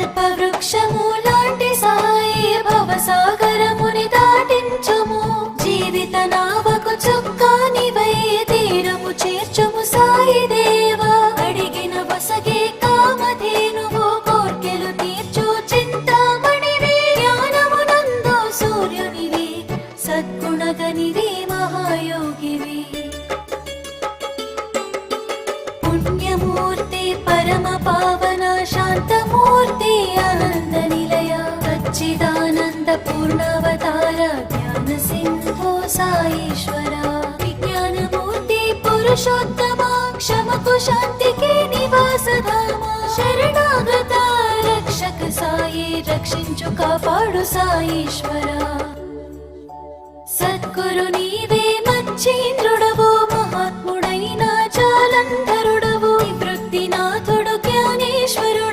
కల్పవృక్షము లాంటి సాయి భవసాగరముని దాటించుము జీవిత నావకు చుక్కానివై తీరము చేర్చుము సాయి దేవా అడిగిన వసగే కామధేనువు కోర్కెలు తీర్చు చింతామణివి జ్ఞానమునందు సూర్యునివి సద్గుణగనివి మహాయోగివి పుణ్యమూర్తి పరమ పావన శాంతమూర్తి ఆనంద నిలయ సచ్చిదానంద పూర్ణవతార జ్ఞాన సింధు సాయేశ్వర విజ్ఞానమూర్తి పురుషోత్తమ క్షమకు శాంతికి నివాసధామ శరణాగత రక్షక సాయి రక్షించు కాపాడు సాయేశ్వర సద్గురు నీవే మచ్చేంద్ర